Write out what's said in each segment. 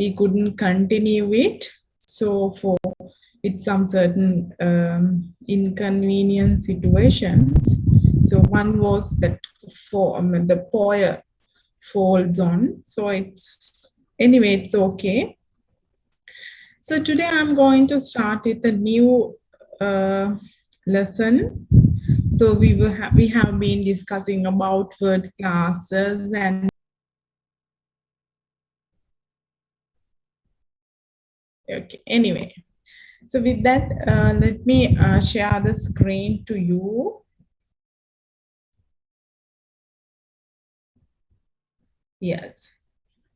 we couldn't continue it. So for with some certain inconvenient situations. So one was that for the poem folds on. So it's anyway, it's okay. So today I'm going to start with a new lesson. So we have been discussing about word classes and okay. Anyway, so with that, let me share the screen to you. Yes.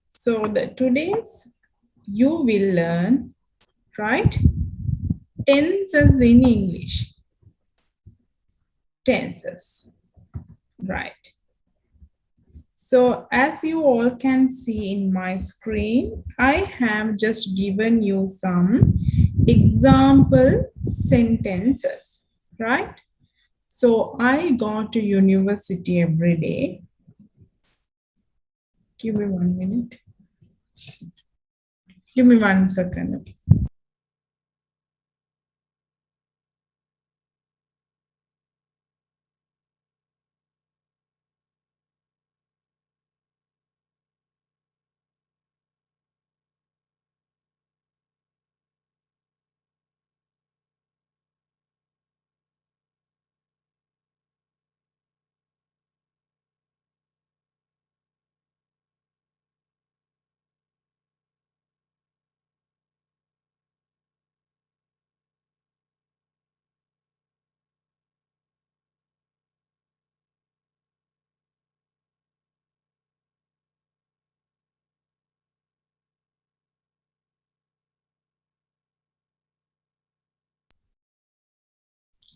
So today's you will learn, right? Tenses in English. Tenses, right? So as you all can see in my screen, I have just given you some example sentences, right? So I go to university every day. Give me 1 minute. Give me 1 second.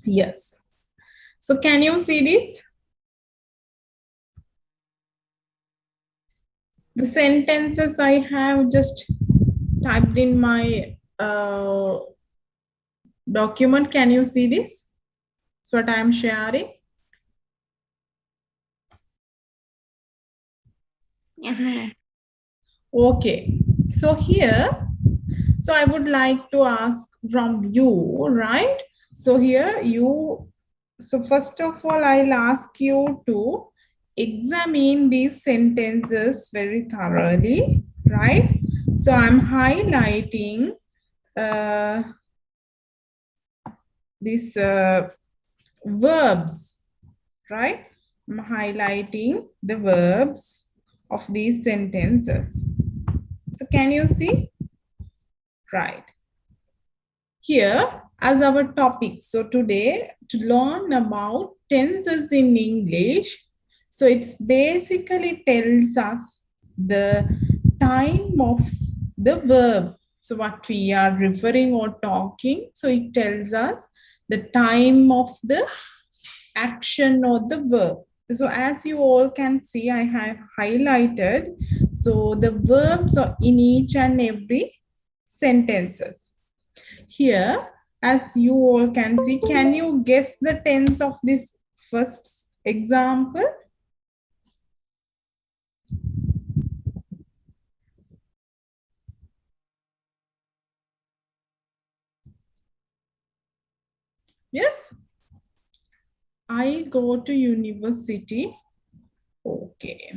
Yes. So can you see this? The sentences I have just typed in my document. Can you see this? That's what I am sharing. Yes, madam. Okay. So here, so I would like to ask from you, right? So here so first of all, I'll ask you to examine these sentences very thoroughly, right? So I'm highlighting uh, these verbs, right? I'm highlighting the verbs of these sentences. So can you see? Right. Here as our topic. So today to learn about tenses in English. So it's basically tells us the time of the verb. So what we are referring or talking. So it tells us the time of the action or the verb. So as you all can see, I have highlighted. So the verbs are in each and every sentences. Here, as you all can see, can you guess the tense of this first example? Yes. I go to university. Okay.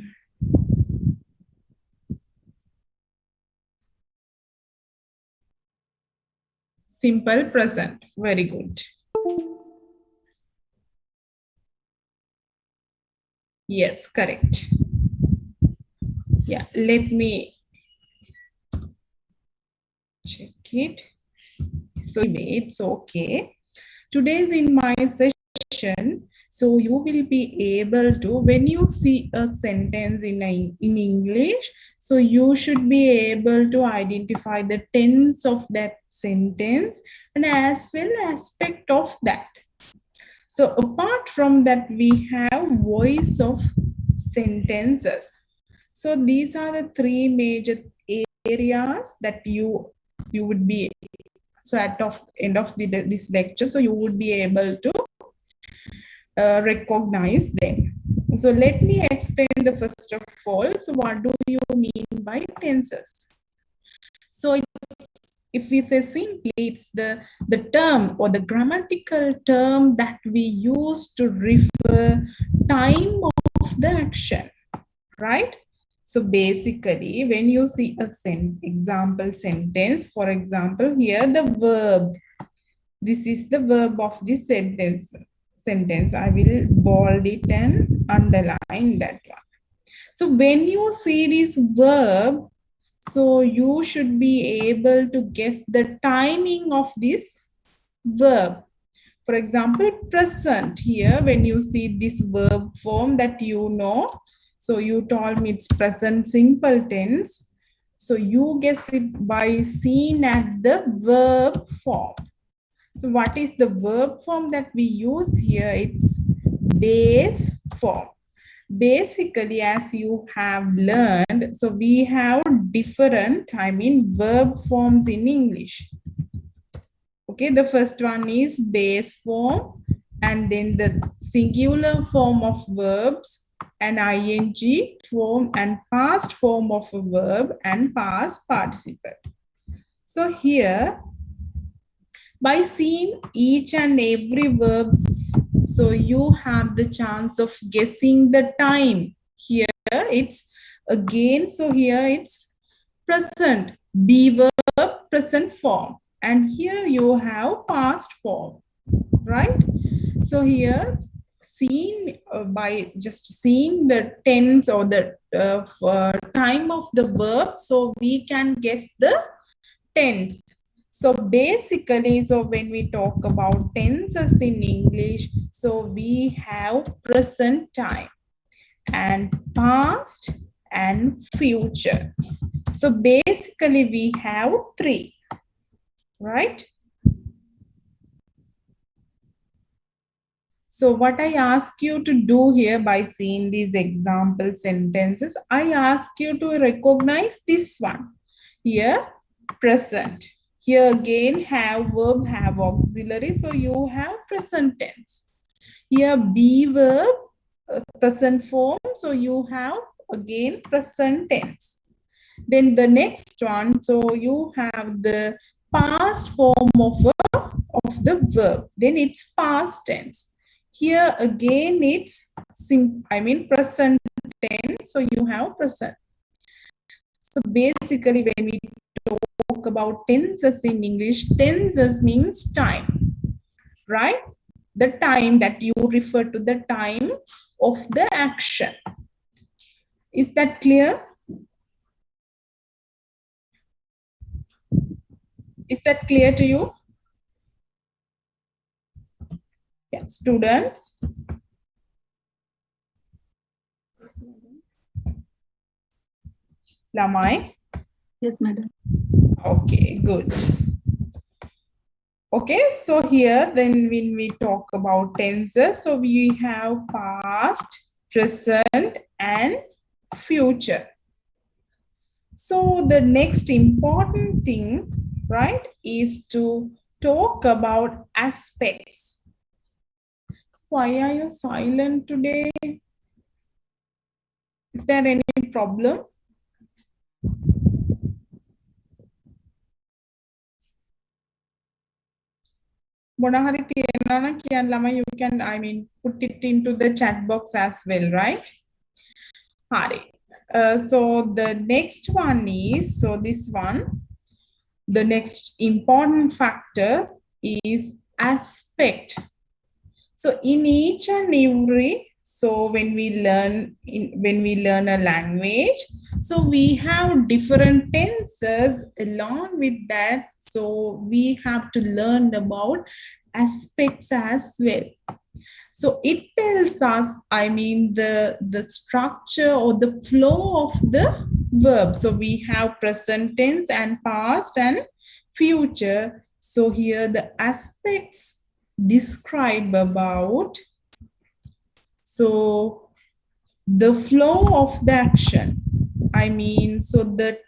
Simple present. Very good. Yes, correct. Yeah, let me check it. So it's okay. Today's in my session, so you will be able to, when you see a sentence in English, so you should be able to identify the tense of that sentence and as well aspect of that. So apart from that, we have voice of sentences. So these are the three major areas that you would be, so at the end of this lecture, so you would be able to recognize them. So let me explain the first of all. So what do you mean by tenses? if we say simply, it's the term or the grammatical term that we use to refer time of the action, right? So basically, when you see a example sentence, for example, here the verb, this is the verb of this sentence. I will bold it and underline that one. So when you see this verb, so you should be able to guess the timing of this verb. For example, present, here when you see this verb form that you know, so you told me it's present simple tense. So you guess it by seeing at the verb form. So what is the verb form that we use here? It's base form. Basically, as you have learned, so we have different, verb forms in English. Okay, the first one is base form, and then the singular form of verbs, and ing form, and past form of a verb, and past participle. So here, by seeing each and every verbs, so you have the chance of guessing the time. Here it's again, so here it's present, be verb, present form, and here you have past form, right? So here, seeing by just seeing the tense or the time of the verb, so we can guess the tense. So basically, so when we talk about tenses in English, so we have present time and past and future. So basically we have three, right? So what I ask you to do here by seeing these example sentences, I ask you to recognize this one. Here, present. Here again, have verb, have auxiliary. So you have present tense. Here, be verb, present form. So you have again present tense. Then the next one, so you have the past form of the verb. Then it's past tense. Here again, it's present tense. So you have present. So basically, when we talk about tenses in English, tenses means time, right? The time that you refer to the time of the action. Is that clear? Is that clear to you? Yeah, students. Lamai? Yes, madam. Okay, good. Okay, so here then when we talk about tenses, so we have past, present, and future. So the next important thing, right, is to talk about aspects. Why are you silent today? Is there any problem? Bonahari Tiyanana Kian Lama, you can, put it into the chat box as well, right? Hari. So the next one is, so this one, the next important factor is aspect. So in each and every, so when we learn a language, so we have different tenses along with that. So we have to learn about aspects as well. So it tells us, the structure or the flow of the verb. So we have present tense and past and future. So here the aspects describe about, so the flow of the action. So that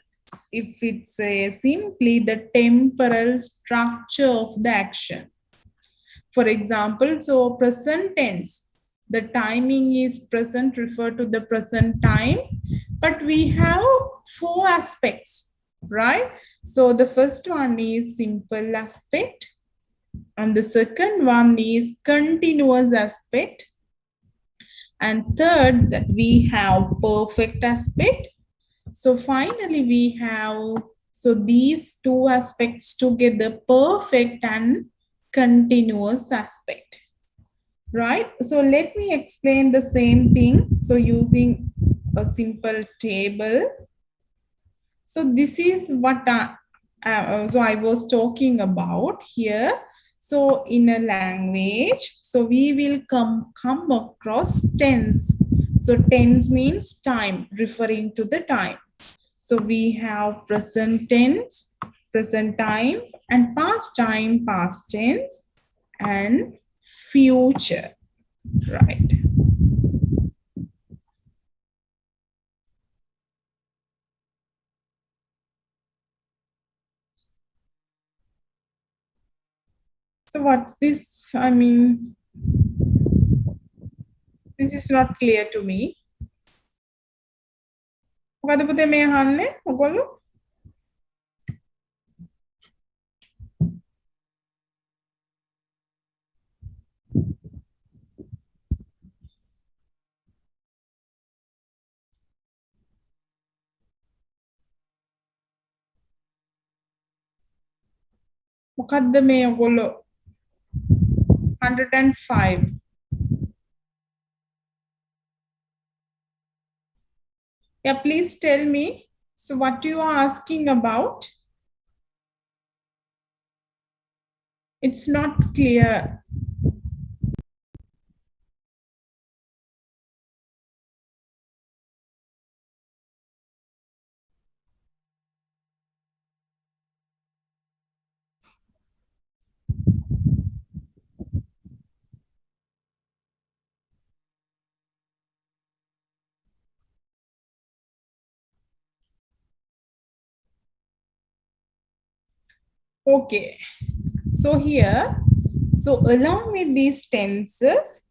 if it's simply the temporal structure of the action. For example, so present tense, the timing is present, refer to the present time, but we have four aspects. right? So the first one is simple aspect, and the second one is continuous aspect, and third that we have perfect aspect. So finally we have, so these two aspects together, perfect and continuous aspect, right? So let me explain the same thing. So using a simple table. So this is what I was talking about here. So in a language, so we will come across tense. So tense means time, referring to the time. So we have present tense, present time, and past time, past tense, and future, right? So what's this? I mean, this is not clear to me. මොකද පුතේ මේ අහන්නේ ඔයගොල්ලෝ? මොකද්ද මේ ඔයගොල්ලෝ 105? Yeah, please tell me. So what you are asking about? It's not clear. Okay. So here, so along with these tenses,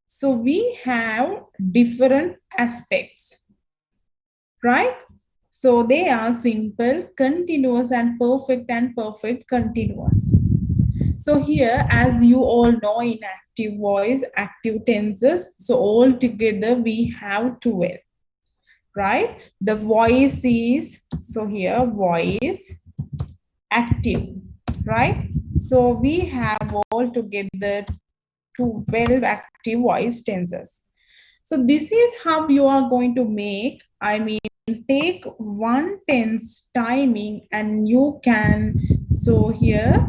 so we have different aspects, right? So they are simple, continuous, and perfect continuous. So here, as you all know, in active voice, active tenses, so all together we have 12, right? The voice is, so here, voice, active, right? So we have all together 12 active voice tenses. So this is how you are going to make, I mean, take one tense timing and you can, so here,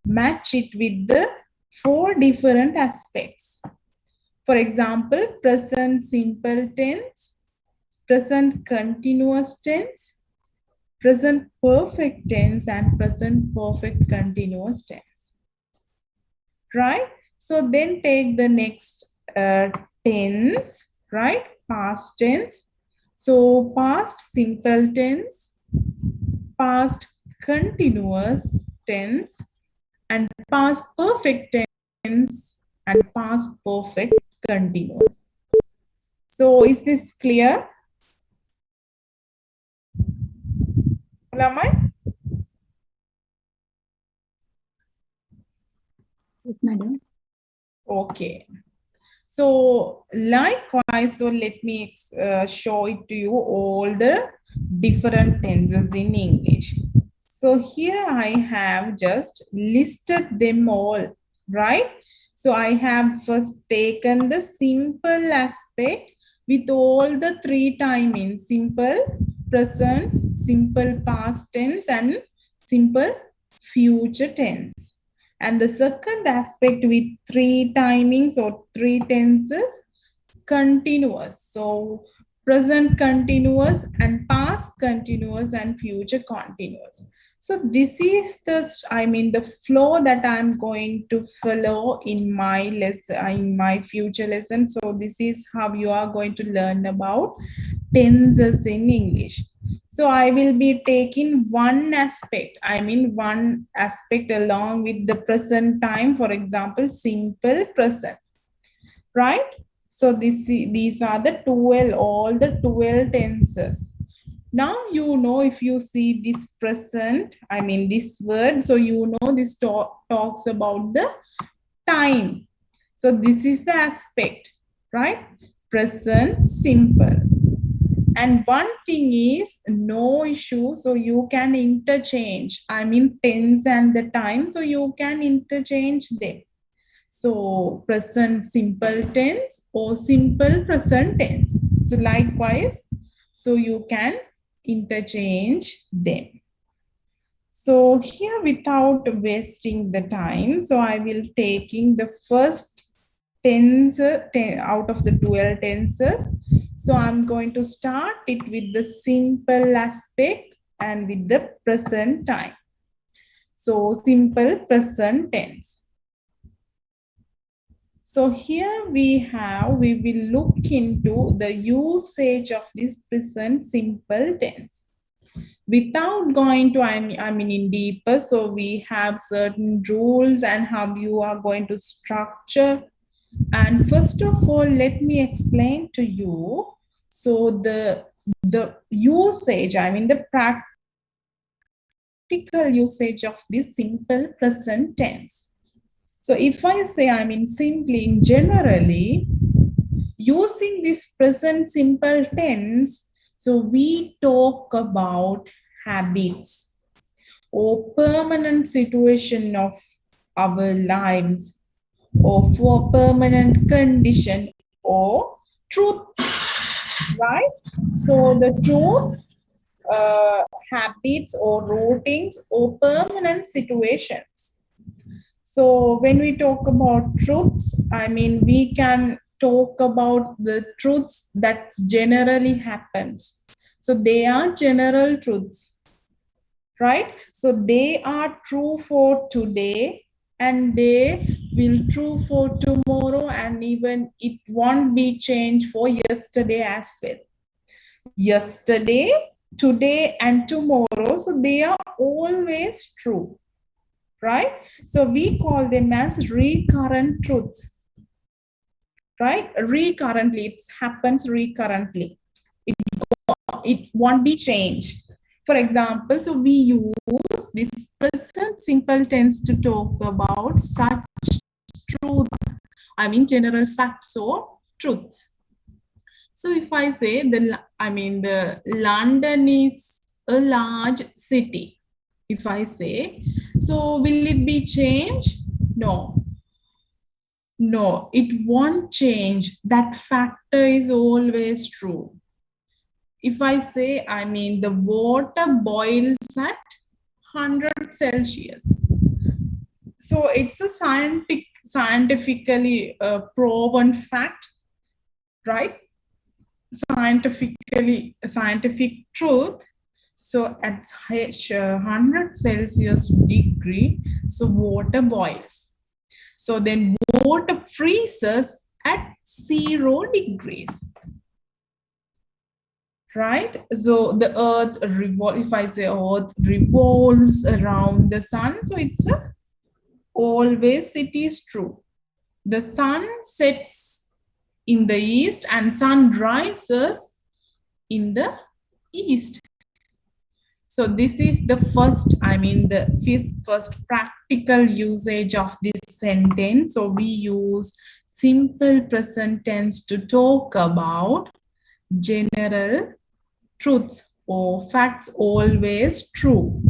match it with the 4 different aspects. For example, present simple tense, present continuous tense, present perfect tense, and present perfect continuous tense, right? So then take the next tense, right? Past tense. So past simple tense, past continuous tense, and past perfect tense, and past perfect continuous. So is this clear? Lamai? Yes, madam. Okay. So likewise, so let me show it to you all the different tenses in English. So here I have just listed them all, right? So I have first taken the simple aspect with all the 3 timings: simple, present, simple past tense, and simple future tense. And the second aspect with 3 timings or 3 tenses, continuous. So present continuous and past continuous and future continuous. So this is the, I mean, the flow that I'm going to follow in my lesson, in my future lesson. So this is how you are going to learn about tenses in English. So I will be taking one aspect, I mean one aspect along with the present time, for example, simple present, right? So these are the 12, all the 12 tenses. Now you know if you see this present, I mean this word, so you know this talks about the time. So this is the aspect, right? Present simple. And one thing is no issue. So you can interchange, I mean tense and the time. So you can interchange them. So present simple tense or simple present tense. So likewise, so you can interchange them. So here without wasting the time, so I will taking the first tense out of the 12 tenses. So I'm going to start it with the simple aspect and with the present time. So simple present tense. So here we will look into the usage of this present simple tense. Without going to, I mean in deeper, so we have certain rules and how you are going to structure. And first of all, let me explain to you. So the usage, I mean the practical usage of this simple present tense. So if I say, I mean simply in generally, using this present simple tense, so we talk about habits or permanent situation of our lives or for permanent condition or truths, right? So the truths, habits or routines or permanent situations. So when we talk about truths, I mean, we can talk about the truths that generally happens. So they are general truths, right? So they are true for today and they will true for tomorrow, and even it won't be changed for yesterday as well. Yesterday, today and tomorrow, so they are always true, right? So we call them as recurrent truths, right? Recurrently, it happens recurrently. It won't be changed. For example, so we use this present simple tense to talk about such truths, I mean general facts or truths. So if I say the London is a large city. If I say, so will it be changed? No. No, it won't change. That factor is always true. If I say, I mean, the water boils at 100 Celsius. So it's a scientifically proven fact, right? Scientific truth. So at 100 Celsius degree, so water boils. So then water freezes at 0 degrees. Right? So the earth if I say earth revolves around the sun, so it's always it is true. The sun sets in the east and sun rises in the east. So this is the first, the first practical usage of this sentence. So we use simple present tense to talk about general truths or facts always true.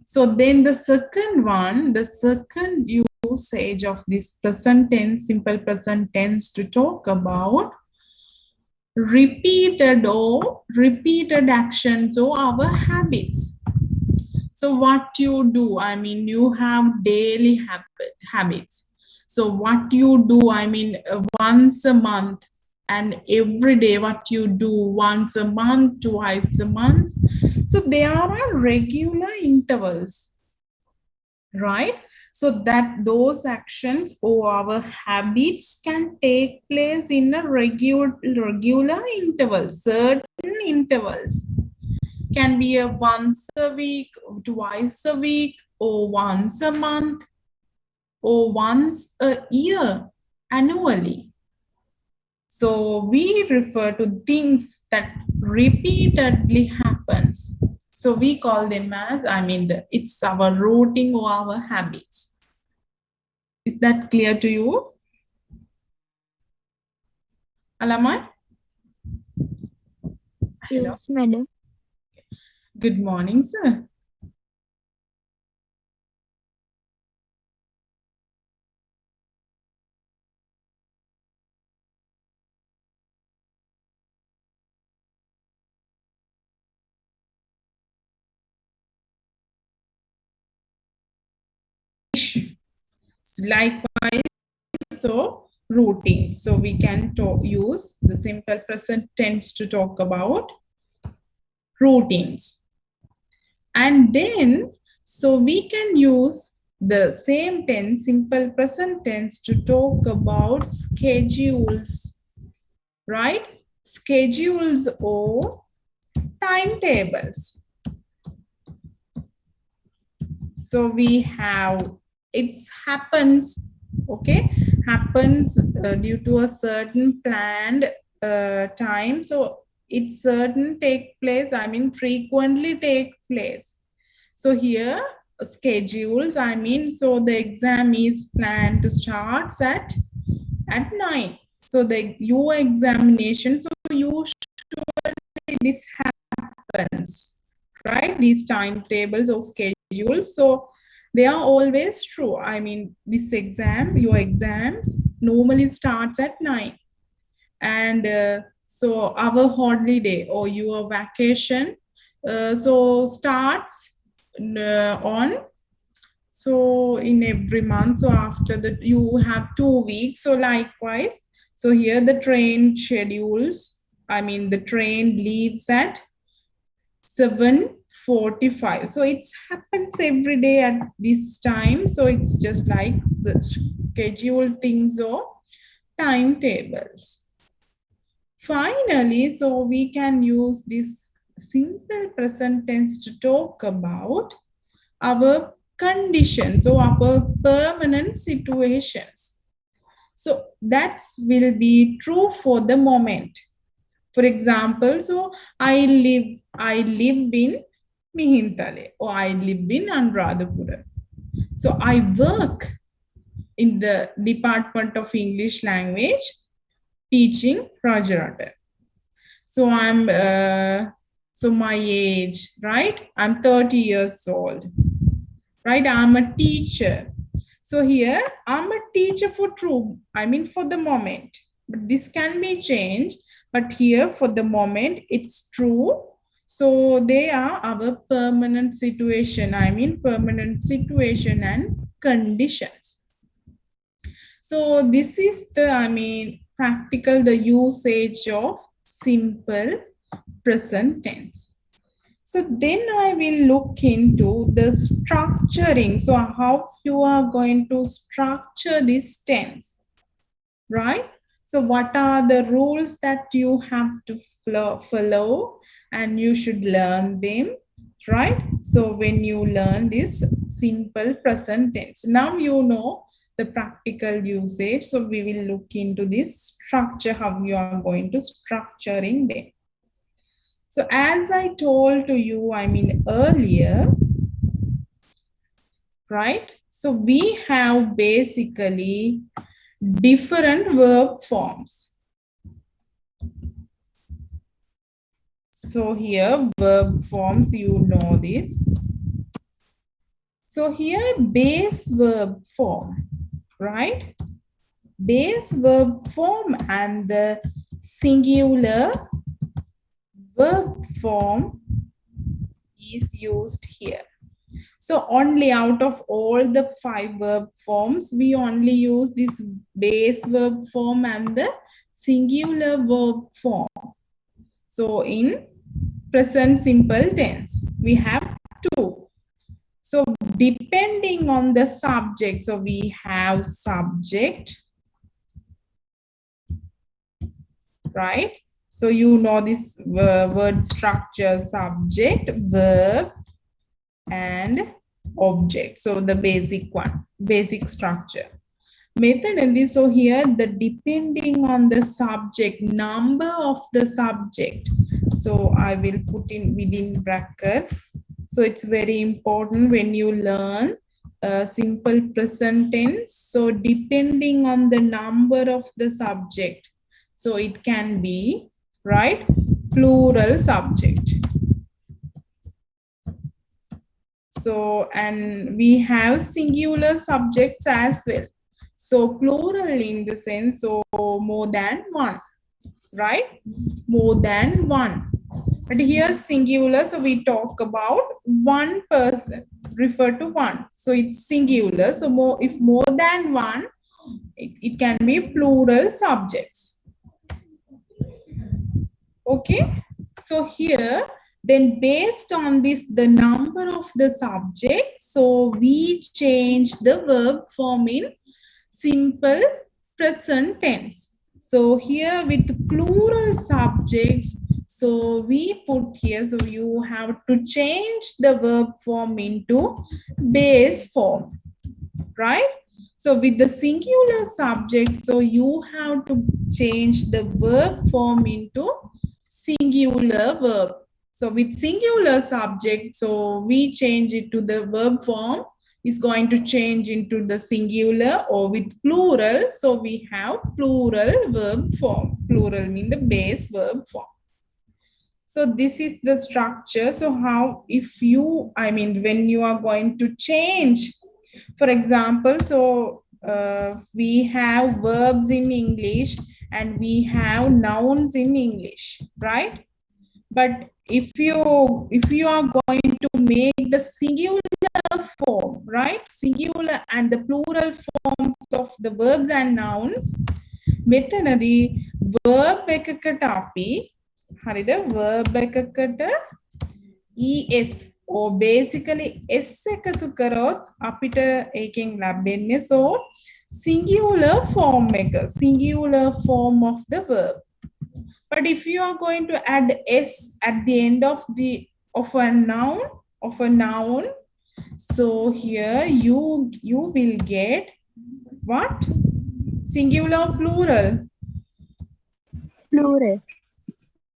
So then the second usage of this present tense, simple present tense to talk about repeated actions or our habits. So what you do, I mean, you have daily habits. So what you do, I mean, once a month and every day, what you do once a month, twice a month. So they are regular intervals, right? So that those actions or our habits can take place in a regular intervals, certain intervals. Can be a once a week, twice a week, or once a month, or once a year, annually. So we refer to things that repeatedly happens. So we call them as, it's our routine or our habits. Is that clear to you? Alamai? Hello. Yes, madam. Good morning, sir. Likewise, so routine. So we can use the simple present tense to talk about routines. And then, so we can use the same tense, simple present tense, to talk about schedules, right? Schedules or timetables. So we have, it happens, okay, happens due to a certain planned time. So it certain take place, frequently take place. So here schedules, so the exam is planned to start at 9. So the your examination, so usually this happens, right? These timetables or schedules, so they are always true. This exam, your exams normally starts at 9, and so our holiday or your vacation so starts on, so in every month, so after that you have 2 weeks. So likewise, so here the train schedules, the train leaves at 7:45. So it happens every day at this time. So it's just like the scheduled things or timetables. Finally, so we can use this simple present tense to talk about our conditions or our permanent situations. So that will be true for the moment. For example, so I live in Mihintale, or I live in Anuradhapura. So I work in the Department of English Language teaching Rajarata. So so my age, right? I'm 30 years old, right? I'm a teacher. So here I'm a teacher for true, for the moment. But this can be changed. But here for the moment, it's true. So they are our permanent situation. Permanent situation and conditions. So this is the, practical, the usage of simple present tense. So then I will look into the structuring. So how you are going to structure this tense, right? So what are the rules that you have to follow, and you should learn them, right? So when you learn this simple present tense, now you know the practical usage. So we will look into this structure, how you are going to structuring them. So as I told to you, earlier, right? So we have basically different verb forms. So here verb forms, you know this. So here base verb form, right? Base verb form and the singular verb form is used here. So only out of all the 5 verb forms, we only use this base verb form and the singular verb form. So in present simple tense, we have 2. So depending on the subject, so we have subject, right? So you know this word structure: subject, verb, and object. So the basic one, basic structure. Method and this, so here the depending on the subject, number of the subject. So I will put in within brackets. So it's very important when you learn simple present tense. So depending on the number of the subject, so it can be, right, plural subject. So, and we have singular subjects as well. So plural in the sense, so more than one, right? More than one. But here singular, so we talk about one person, refer to one. So it's singular. So more, if more than one, it can be plural subjects. Okay. So here, then based on this, the number of the subject, so we change the verb form in simple present tense. So here with plural subjects, so we put here, so you have to change the verb form into base form, right? So with the singular subject, so you have to change the verb form into singular verb. So with singular subject, so we change it to the verb form is going to change into the singular, or with plural, so we have plural verb form. Plural mean the base verb form. So this is the structure. So how, if you, I mean, when you are going to change, for example, so we have verbs in English and we have nouns in English, right? But if you are going to make the singular form, right? Singular and the plural forms of the verbs and nouns, මෙතනදී verb එකකට අපි හරිද verb එකකට es or basically s එකතු කරොත් අපිට ඒකෙන් ලැබෙන්නේ so singular form එක, singular form of the verb. But if you are going to add s at the end of a noun, so here you will get what? Singular or plural? Plural.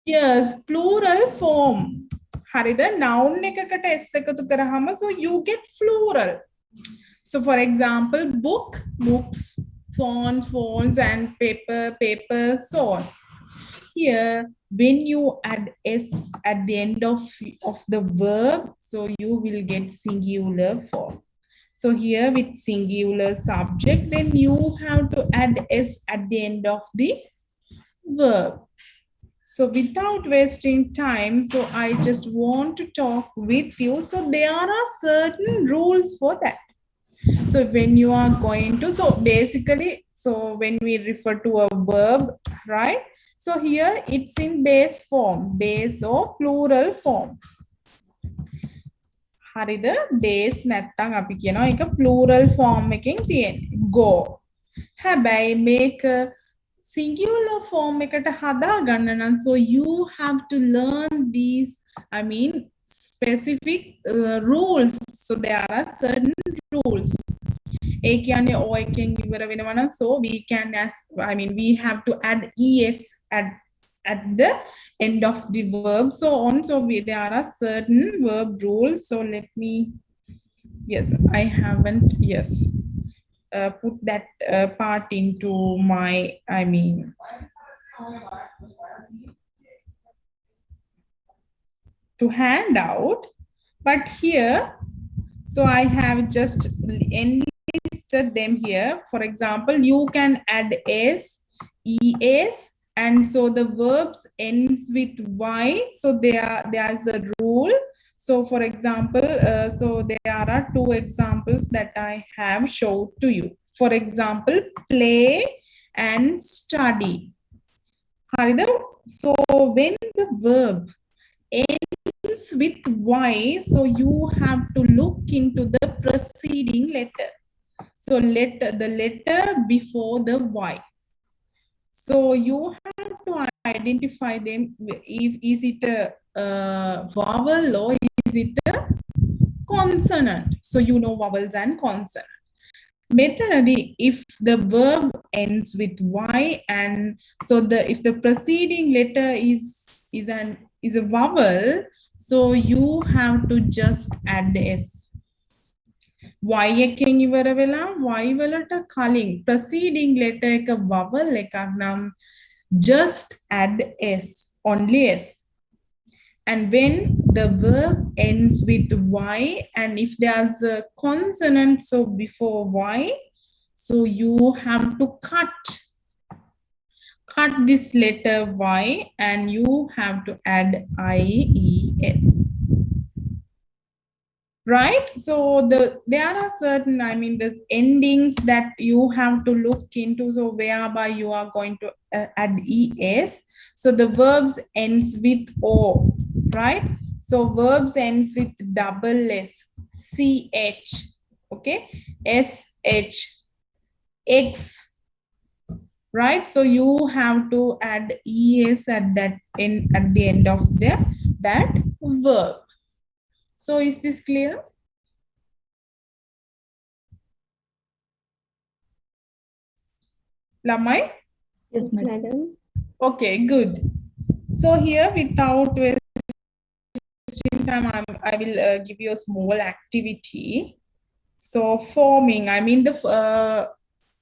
Yes, plural form. හරිද? noun එකකට s එකතු කරාම so you get plural. So for example, book, books, phones and paper, so on. Here, when you add s at the end of the verb, so you will get singular form. So here with singular subject, then you have to add s at the end of the verb. So without wasting time, so I just want to talk with you. So there are certain rules for that. So when you are going to, so basically, so when we refer to a verb, right? So here it's in base form, base or plural form. හරිද? base නැත්තම් අපි කියනවා ඒක plural form එකෙන් තියෙන්නේ. go. හැබැයි මේක singular form එකට හදා ගන්න නම් so you have to learn these, I mean specific rules. So there are certain rules. ඒ කියන්නේ o එකෙන් ඉවර වෙනවා නම් so we can we have to add es at the end of the verb, so on. So there are certain verb rules. So let me, yes, I haven't, yes, put that part into my, to hand out. But here, so I have just enlisted them here. For example, you can add s, es, and so the verbs ends with y. So there's a rule. So for example, so there are two examples that I have showed to you. For example, play and study. හරිද? So when the verb ends with y, so you have to look into the preceding letter. So the letter before the y. So you have to identify them. If is it a vowel or is it a consonant? So you know vowels and consonant. Methodically, if the verb ends with y, and so if the preceding letter is an is a vowel, so you have to just add s. Y එකෙන් ඉවර වෙලා y වලට කලින් preceding letter එක vowel එකක් නම් just add s, only s. And when the verb ends with y, and if there's a consonant so before y, so you have to cut this letter y and you have to add ies. Right? So there are certain, I mean, the endings that you have to look into, so whereby you are going to add es. So the verbs ends with o, right? So verbs ends with double s, ch, okay, sh, x, right? So you have to add es at that end, at the end of that verb. So is this clear? Lamai? Yes, madam. Okay, good. So here, without wasting time, I will give you a small activity. So forming, I mean the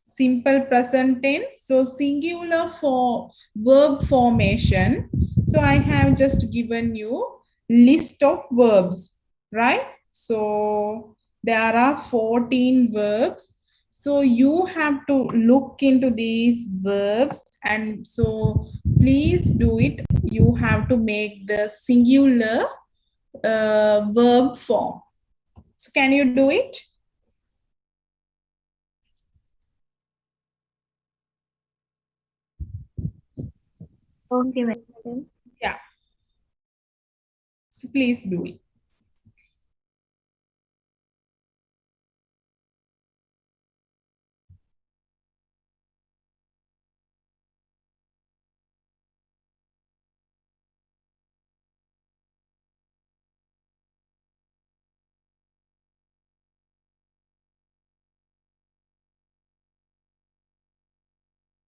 simple present tense. So singular for verb formation. So I have just given you list of verbs, right? So there are 14 verbs. So you have to look into these verbs, and so please do it. You have to make the singular verb form. So can you do it? Okay, madam. Yeah. So please do it.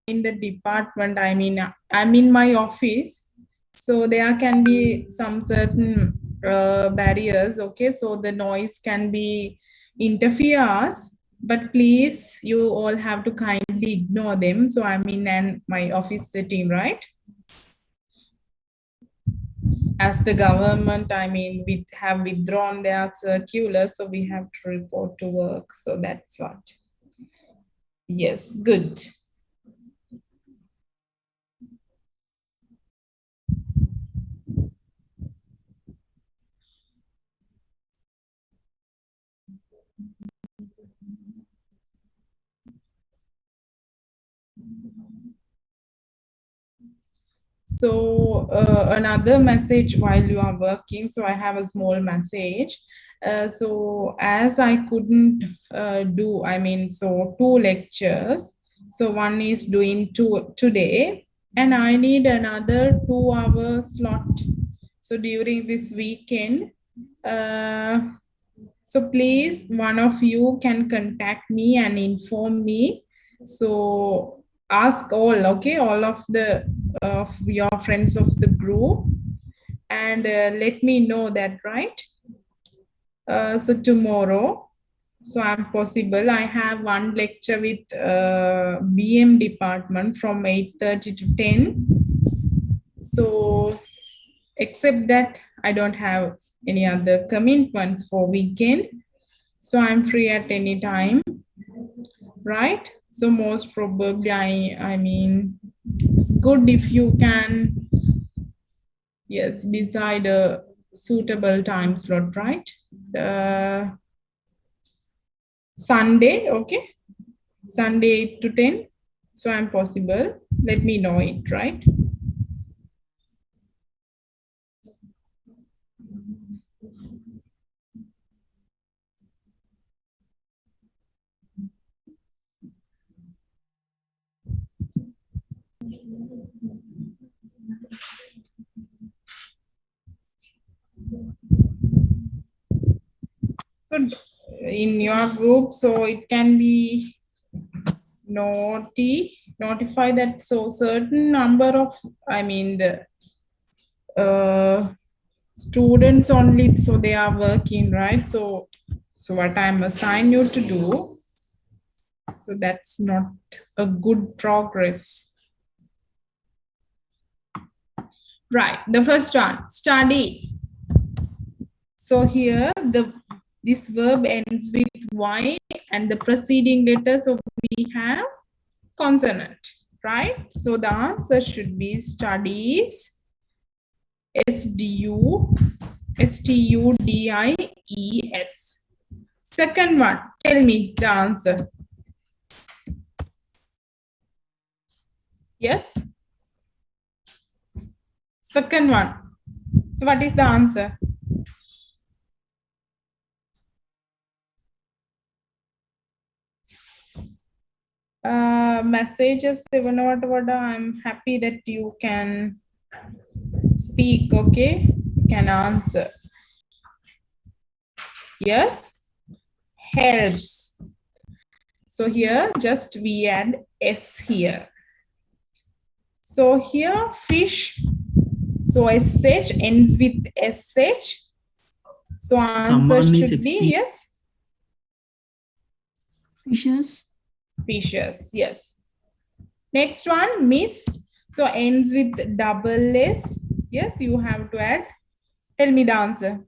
In the department, I mean, I'm in my office, so there can be some certain barriers, okay, so the noise can be interferes, but please, you all have to kindly ignore them. So I'm in my office setting, right? As the government, I mean, we have withdrawn their circular, so we have to report to work, so that's what. Yes, good. So another message while you are working. So I have a small message. So as I couldn't do, I mean, so 2 lectures. So one is doing today, and I need another 2 hour slot. So during this weekend, so please, one of you can contact me and inform me. So ask all, okay, all of the of your friends of the group, and let me know that, right? So tomorrow, so I'm possible. I have one lecture with BM department from 8:30 to 10. So except that, I don't have any other commitments for weekend. So I'm free at any time, right? So most probably, I mean, it's good if you can, yes, decide a suitable time slot, right? Sunday, okay? Sunday 8 to 10. So I'm possible. Let me know it, right? So in your group, so it can be notify that so certain number of, I mean, the students only, so they are working, right? So what I'm assigned you to do, so that's not a good progress. Right, the first one, study. So here this verb ends with y and the preceding letter, so we have consonant, right? So the answer should be studies, studies. Second one, tell me the answer. Yes? Second one. So what is the answer? Messages, I'm happy that you can speak, okay? Can answer. Yes? Helps. So here just we add S here. So here fish. So SH ends with SH. So answer should be yes. Fishes. Fishes, yes. Next one, miss. So ends with double S. Yes, you have to add. Tell me the answer.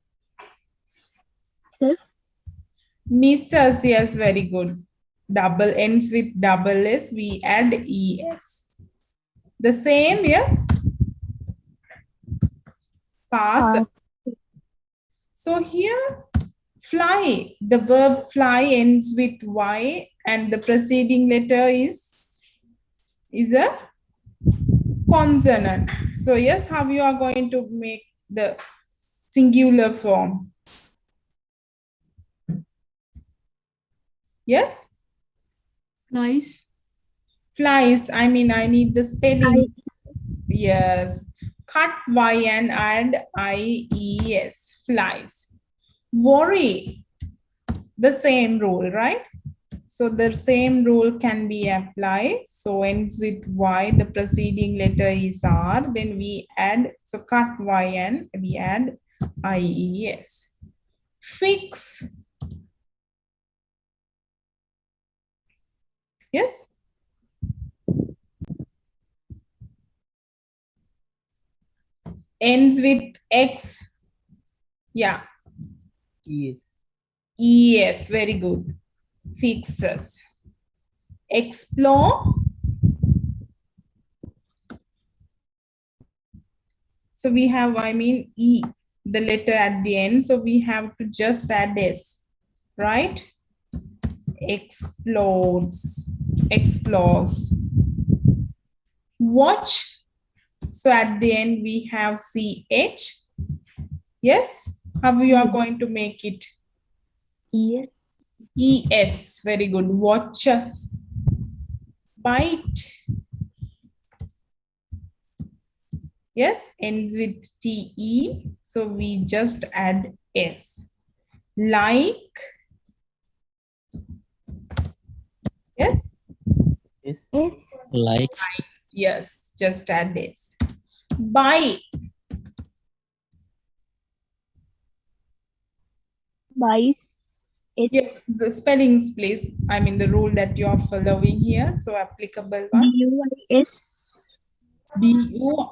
Misses. Misses, yes, very good. Double ends with double S. We add ES. The same, yes. Pass. Pass. So here, fly. The verb fly ends with Y and the preceding letter is a consonant. So yes, how you are going to make the singular form? Yes? Flies. Flies. I mean, I need the spelling. I. Yes. Cut Y and add IES. Flies. Worry. The same rule, right? So the same rule can be applied. So ends with Y, the preceding letter is R, then we add, so cut Y and we add IES. Fix. Yes? Ends with X. Yeah. Yes. ES, very good. Fixes. Explore. So we have, I mean, E, the letter at the end. So we have to just add S, right? Explodes. Explores. Watch. So at the end we have CH. Yes? How you are going to make it? Yes. ES. Very good. Watches. Bite. Yes, ends with TE. So we just add S. Like. Yes? Yes. Yes. Like. Yes, just add S. Buy. Buys. It's Yes, the spellings, please. I mean, the rule that you are following here. So applicable one. BUYS. B-U.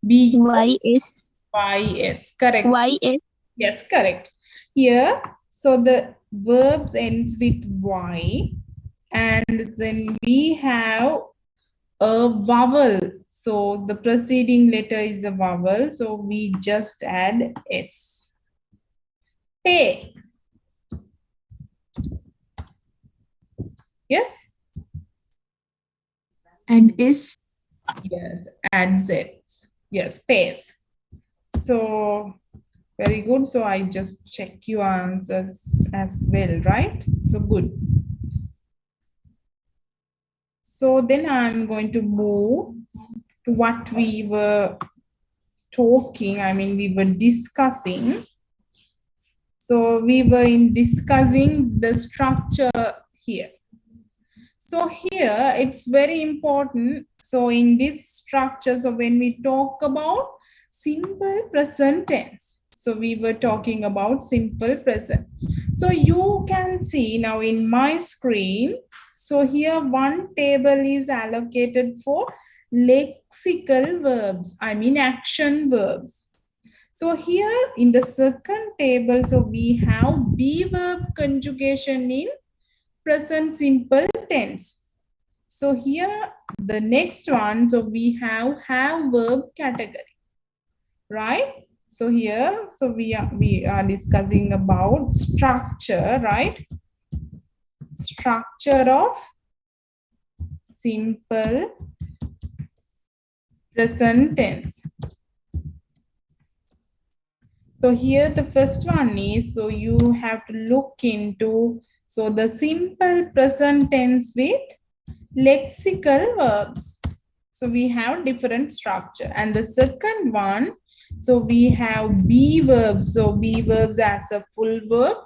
B-U-Y-S. YS. Correct. YS. Yes, correct. Here, so the verbs ends with Y. And then we have a vowel. So the preceding letter is a vowel. So we just add S. Pay. Yes? And is. Yes, add Z. Yes, pays. So very good. So I just check your answers as well, right? So good. So then I'm going to move to what we were talking. I mean, we were discussing. So we were discussing the structure here. So here it's very important. So in this structure, so when we talk about simple present tense. So we were talking about simple present. So you can see now in my screen. So here one table is allocated for lexical verbs. I mean action verbs. So here in the second table, so we have be verb conjugation in present simple tense. So here the next one, so we have verb category, right? So here, so we are discussing about structure, right? Structure of simple present tense. So here the first one is, so you have to look into, so the simple present tense with lexical verbs. So we have different structure. And the second one, so we have be verbs. So be verbs as a full verb.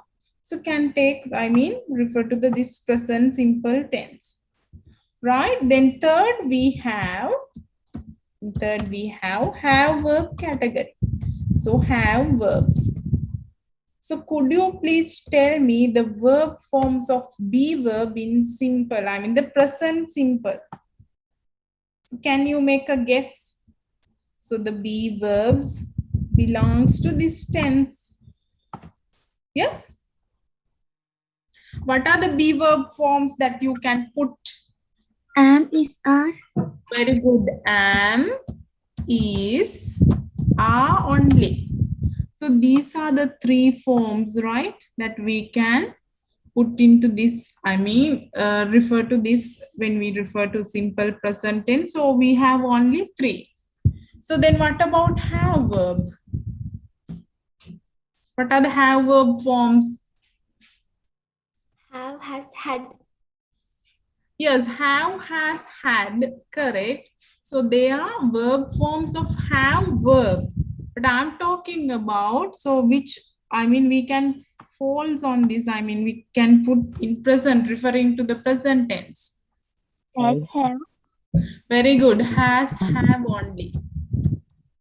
So can take, I mean, refer to this present simple tense. Right? Then third we have have verb category. So have verbs. So could you please tell me the verb forms of be verb in simple, I mean the present simple. So can you make a guess? So the be verbs belongs to this tense. Yes? What are the be verb forms that you can put? Am is are. Very good. Am, is, are only. So these are the three forms, right? That we can put into this, I mean, refer to this when we refer to simple present tense. So we have only three. So then what about have verb? What are the have verb forms? Have, has, had. Yes, have, has, had, correct. So they are verb forms of have verb. But I'm talking about, so which, I mean, we can falls on this. I mean, we can put in present, referring to the present tense. Has, have. Very good. Has, have only.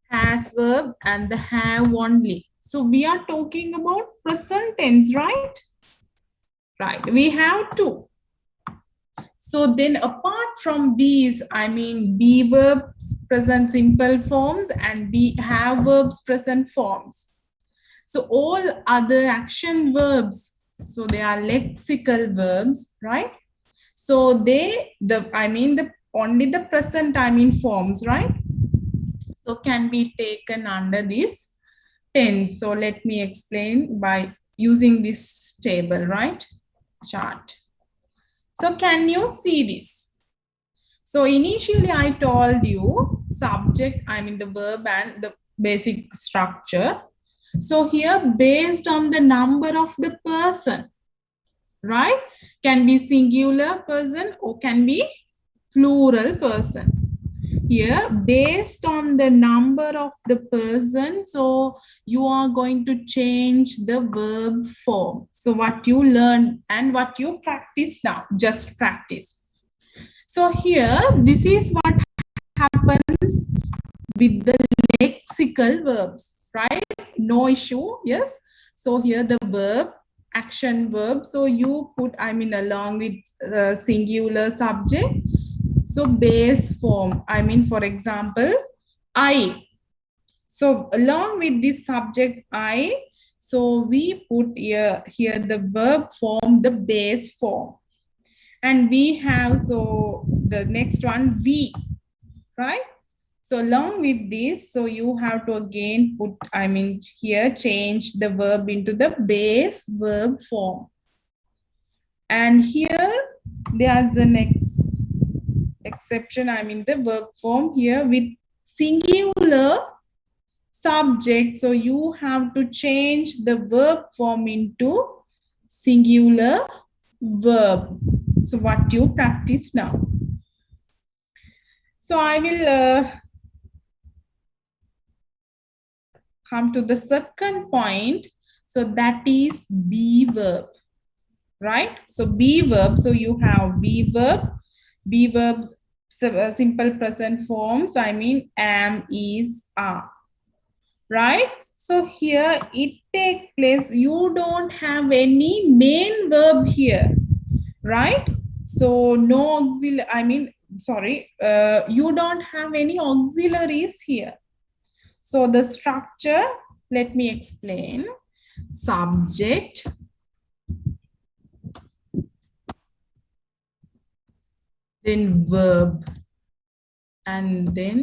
Has verb and the have only. So we are talking about present tense, right? Right. We have two. So then apart from these, I mean, be verbs present simple forms and be have verbs present forms. So all other action verbs, so they are lexical verbs, right? So only the present, I mean, forms, right? So can be taken under this tense. So let me explain by using this table, right? Chart. So can you see this? So initially I told you subject, I mean the verb and the basic structure. So here based on the number of the person, right? Can be singular person or can be plural person. Here based on the number of the person, so you are going to change the verb form. So what you learn and what you practice now, just practice. So here, this is what happens with the lexical verbs, right? No issue, yes. So here the verb, action verb. So you put, I mean, along with singular subject. So base form, I mean, for example, I. So along with this subject I, so we put here the verb form, the base form. And we have, so the next one, we, right? So along with this, so you have to again put, I mean, here change the verb into the base verb form. And here there's the next exception, I mean the verb form here with singular subject. So you have to change the verb form into singular verb. So what you practice now. So I will come to the second point. So that is be verb, right? So be verb. So you have be verb, be verbs, simple present forms. I mean, am, is, are. right? So here it take place, you don't have any main verb here, right? So no auxiliary, I mean, sorry, you don't have any auxiliaries here. So the structure, let me explain. Subject, then verb, and then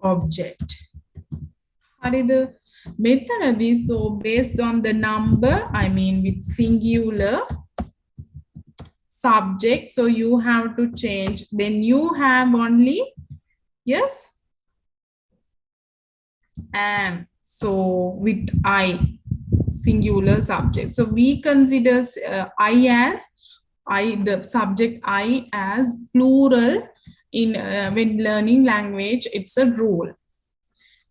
object. Harida, මෙතනදී, so based on the number, I mean with singular subject, so you have to change. Then you have only, yes, am. So with I, singular subject. So we consider I as the subject I as plural in when learning language. It's a rule.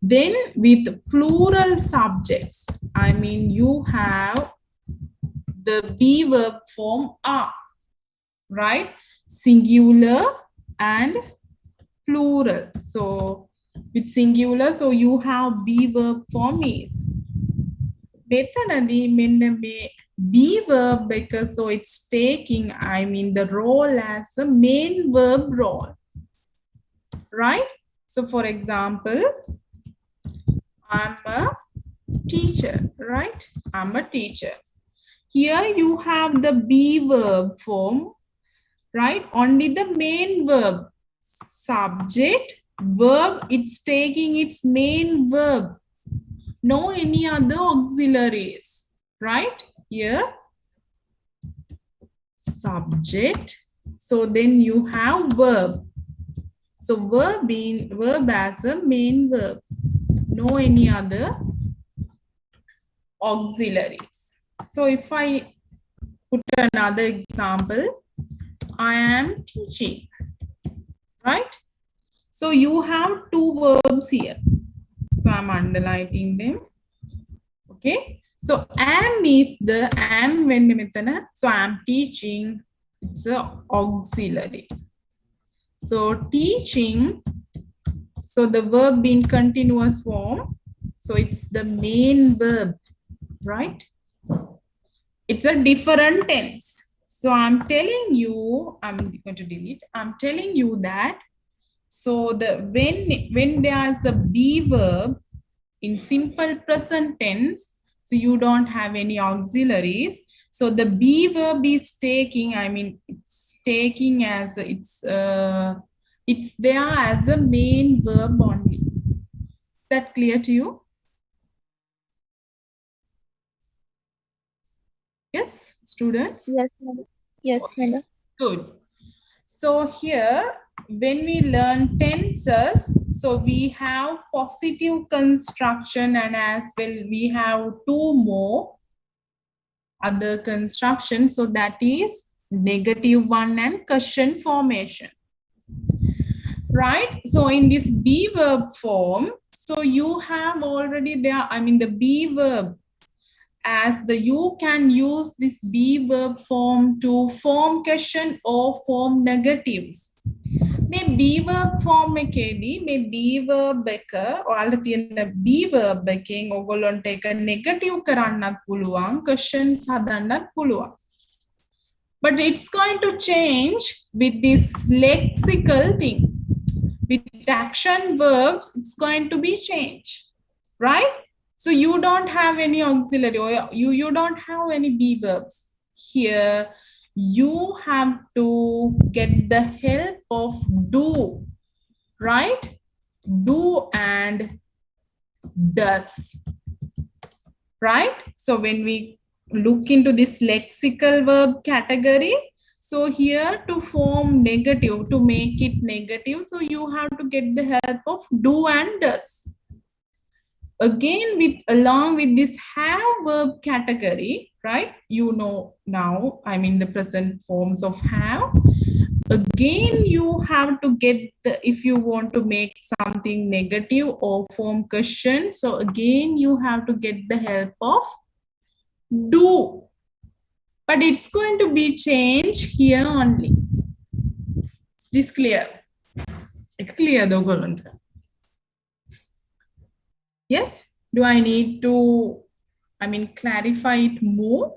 Then with plural subjects, I mean you have the be verb form are, right? Singular and plural. So with singular, so you have be verb form is. මෙතනදී මෙන්න මේ be verb එක, so it's taking, I mean the role as a main verb role, right? So for example, I'm a teacher, right? I'm a teacher. Here you have the be verb form, right? Only the main verb, subject, verb, it's taking its main verb. No any other auxiliaries, right? Here, subject. So then you have verb. So verb as a main verb. No any other auxiliaries. So if I put another example, I am teaching, right? So you have two verbs here. So I'm underlining them. Okay. So am is the am when metana. So I'm teaching. It's a auxiliary. So teaching. So the verb in continuous form. So it's the main verb, right? It's a different tense. So I'm telling you, I'm going to delete. I'm telling you that. So the when there's a be verb in simple present tense, so you don't have any auxiliaries. So the be verb is taking, I mean, it's taking as it's there as a main verb only. Is that clear to you? Yes, students? Yes, madam. Yes, madam. Good. So here, when we learn tenses, so we have positive construction, and as well we have two more other constructions. So that is negative one and question formation, right? So in this be verb form, so you have already there, I mean the be verb, as the you can use this be verb form to form question or form negatives. මේ be verb form එකේදී මේ be verb එක ඔයාලා තියෙන be verb එකෙන් ඔයගොල්ලන්ට එක negative කරන්නත් පුළුවන්, questions හදන්නත් පුළුවන්. But it's going to change with this lexical thing. With action verbs, it's going to be changed, right? So you don't have any auxiliary, or you don't have any be verbs. Here, you have to get the help of do, right? Do and does, right? So when we look into this lexical verb category, so here to form negative, to make it negative, so you have to get the help of do and does. Again, along with this have verb category, right? You know now, I mean the present forms of have. Again, you have to get the, if you want to make something negative or form question, so again you have to get the help of do. But it's going to be changed here only. Is this clear? It's clear though, Golanta? Yes? Do I need to, clarify it more?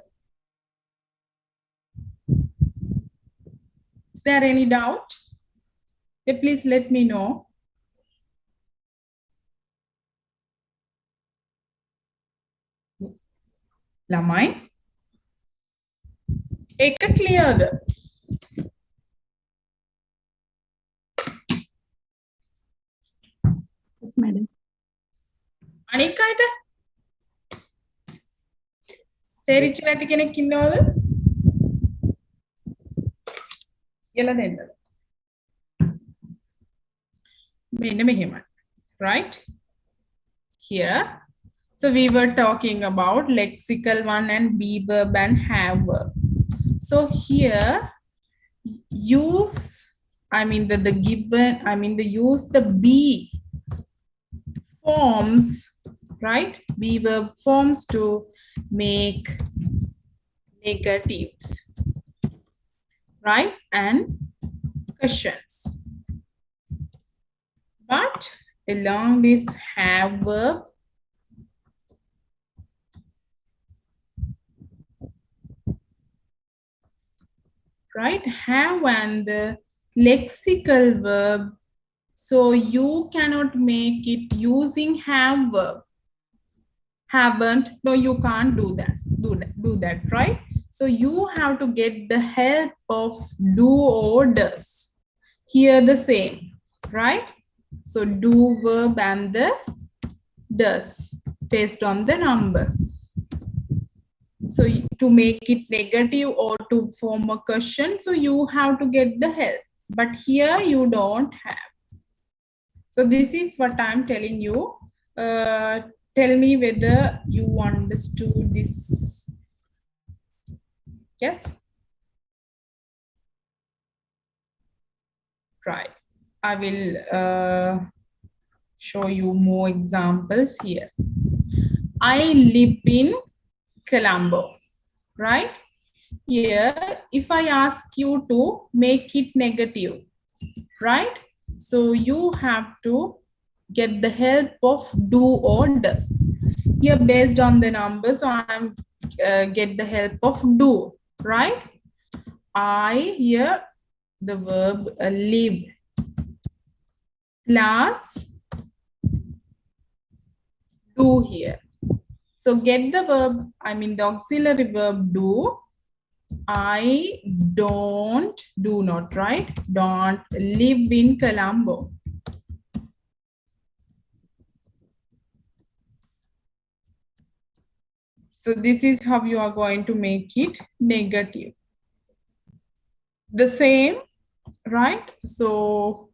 Is there any doubt? Please let me know. ළමයි ඒක clearද? Yes, madam. අනික් අයට තේරිච්ච නැති කෙනෙක් ඉන්නවද? කියලා දෙන්න. මෙන්න මෙහෙමයි. Right? Here. So we were talking about lexical one and be verb and have verb. So here use, the given, the use the be forms, right? Be verb forms to make negatives, right? And questions. But along this have verb, right? Have and the lexical verb. So you cannot make it using have verb. Haven't. No, you can't do that. Do that, right? So you have to get the help of do or does. Here the same, right? So do verb and the does based on the number. So to make it negative or to form a question, so you have to get the help. But here you don't have. So this is what I'm telling you. Tell me whether you understood this. Yes? Right. I will show you more examples here. I live in Colombo, right? Here, if I ask you to make it negative, right? So you have to get the help of do or does. Here, based on the numbers, so I'm get the help of do, right? I here the verb live plus do here. So get the verb, the auxiliary verb do. I don't, do not, right? Don't live in Colombo. So this is how you are going to make it negative. The same, right? So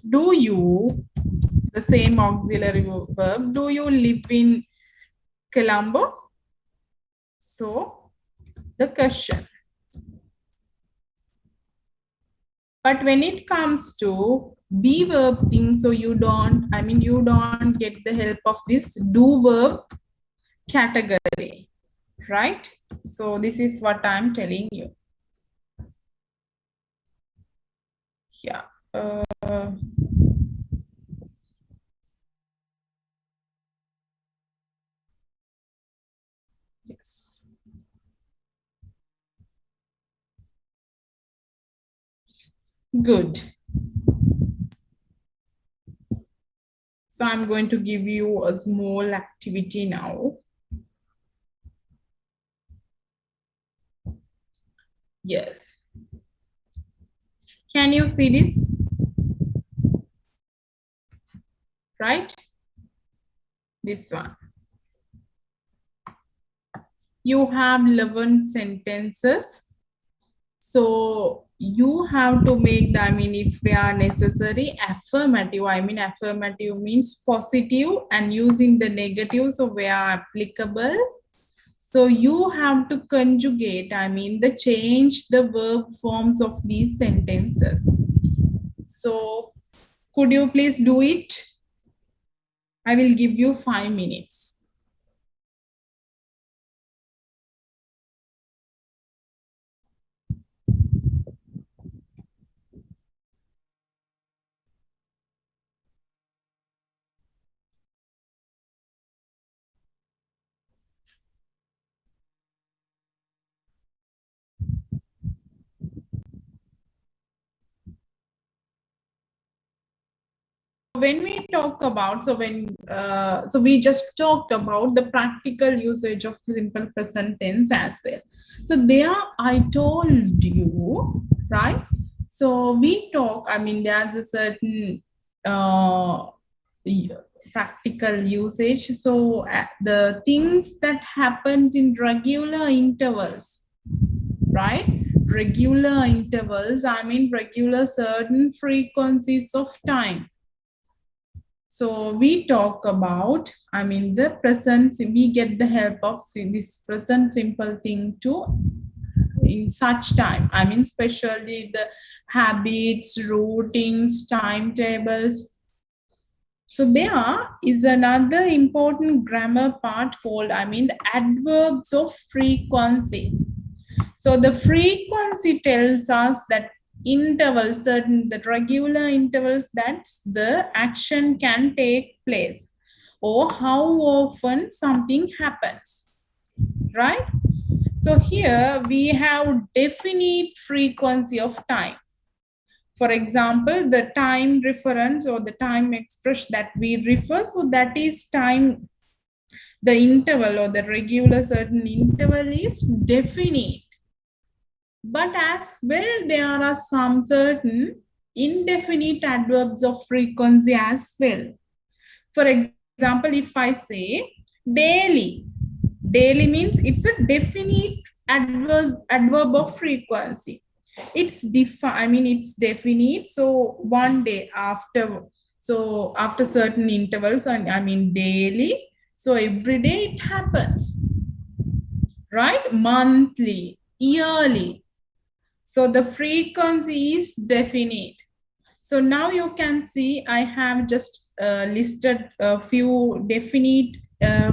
do you, the same auxiliary verb, do you live in Colombo? So the question. But when it comes to be verb thing, so you don't, you don't get the help of this do verb category, right? So this is what I'm telling you. Yeah. Yes. Good. So I'm going to give you a small activity now. Yes. Can you see this? Right? This one. You have 11 sentences. So you have to make the, if they are necessary, affirmative. Affirmative means positive and using the negative, so where applicable. So you have to conjugate, the change the verb forms of these sentences. So could you please do it? I will give you 5 minutes. when we talk about, so we just talked about the practical usage of simple present tense as well. So there I told you, right? So we talk, I mean, there's a certain practical usage. So the things that happens in regular intervals, right? Regular intervals, I mean regular certain frequencies of time. So we talk about, I mean, the present, we get the help of this present simple thing to in such time. I mean, especially the habits, routines, timetables. So there is another important grammar part called, I mean, the adverbs of frequency. So the frequency tells us that intervals, certain the regular intervals that the action can take place, or how often something happens, right? So here we have definite frequency of time. For example, the time reference or the time expression that we refer, so that is time, the interval or the regular certain interval is definite. But as well, there are some certain indefinite adverbs of frequency as well. For example, if I say daily, daily means it's a definite adverb of frequency. It's it's definite. So one day after, so after certain intervals, and I mean daily. So every day it happens, right? Monthly, yearly. So the frequency is definite. So now you can see I have just listed a few definite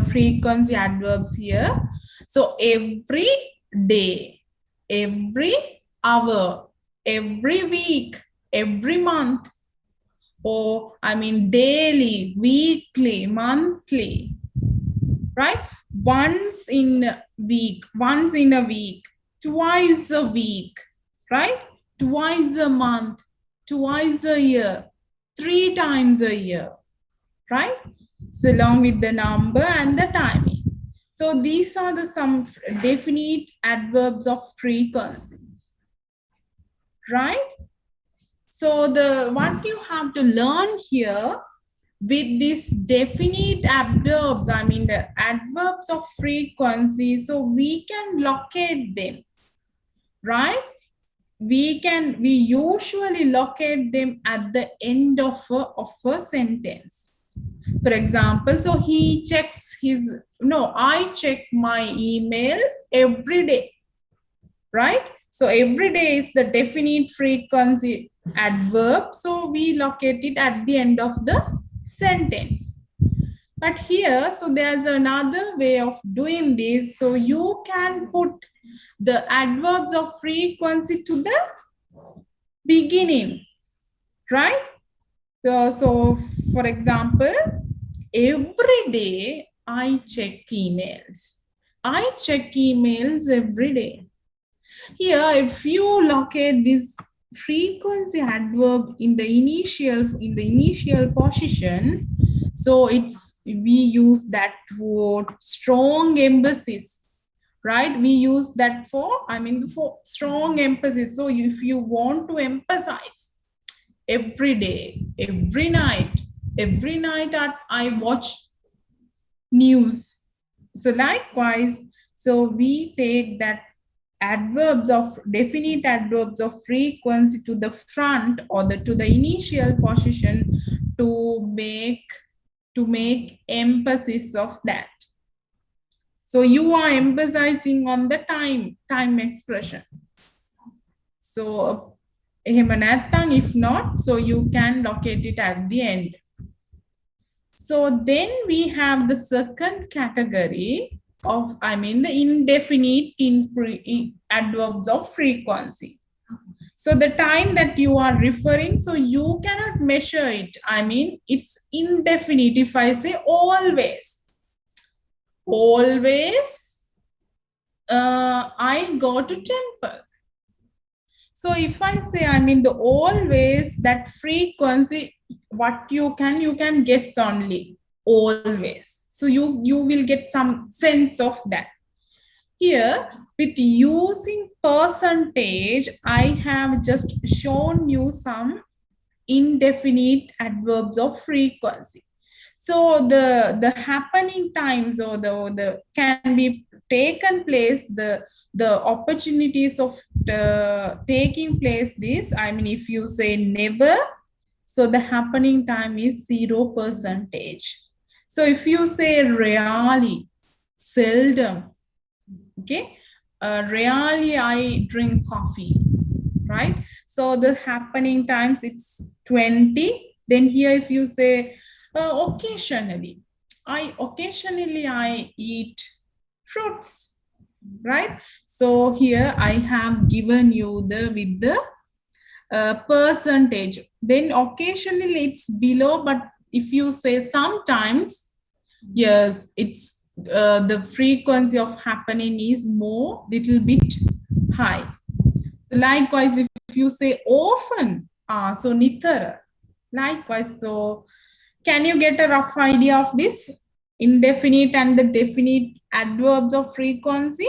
frequency adverbs here. So every day, every hour, every week, every month, or I mean daily, weekly, monthly, right? Once in a week, once in a week, twice a week, right? Twice a month, twice a year, 3 times a year, right? So along with the number and the timing. So these are the some definite adverbs of frequency, right? So the what you have to learn here with these definite adverbs, I mean the adverbs of frequency, so we can locate them, right? We usually locate them at the end of a sentence. For example, so he checks his, no, I check my email every day, right? So every day is the definite frequency adverb. So we locate it at the end of the sentence. But here, so there's another way of doing this. So you can put the adverbs of frequency to the beginning, right? So for example, every day I check emails. I check emails every day. Here, if you locate this frequency adverb in the initial position, so we use that word strong emphasis, right? We use that for, I mean, for strong emphasis. So if you want to emphasize every day, every night I watch news. So likewise, so we take that definite adverbs of frequency to the front or to the initial position to make emphasis of that. So you are emphasizing on the time expression. So if not, so you can locate it at the end. So then we have the second category of, I mean, the indefinite adverbs of frequency. So the time that you are referring, so you cannot measure it. I mean, it's indefinite. If I say always, I go to temple. So if I say, I mean, the always, that frequency, what you can guess only, always. So you will get some sense of that. Here, with using percentage, I have just shown you some indefinite adverbs of frequency. So the happening times, or the can be taken place, the opportunities of taking place this, I mean, if you say never, so the happening time is 0%. So if you say rarely, seldom, okay, rarely I drink coffee, right? So the happening times it's 20. Then here if you say occasionally I eat fruits, right? So here I have given you the with the percentage. Then occasionally it's below, but if you say sometimes, yes, it's the frequency of happening is more, little bit high. So likewise, if you say often, so nithara. Likewise, so can you get a rough idea of this indefinite and the definite adverbs of frequency?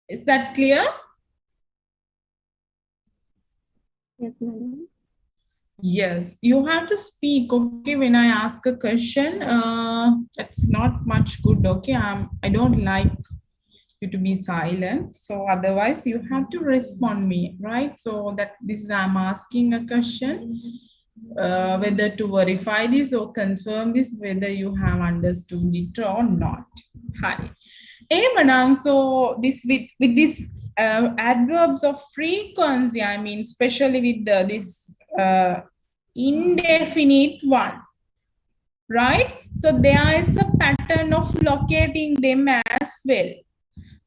Is that clear? Yes, madam. Yes, you have to speak, okay, when I ask a question. That's not much good, okay? I don't like you to be silent. So otherwise you have to respond me, right? So that this is, I'm asking a question, whether to verify this or confirm this, whether you have understood it or not. Hi. Hey, Manang, so this with this adverbs of frequency, I mean, especially with this indefinite one, right? So there is a pattern of locating them as well.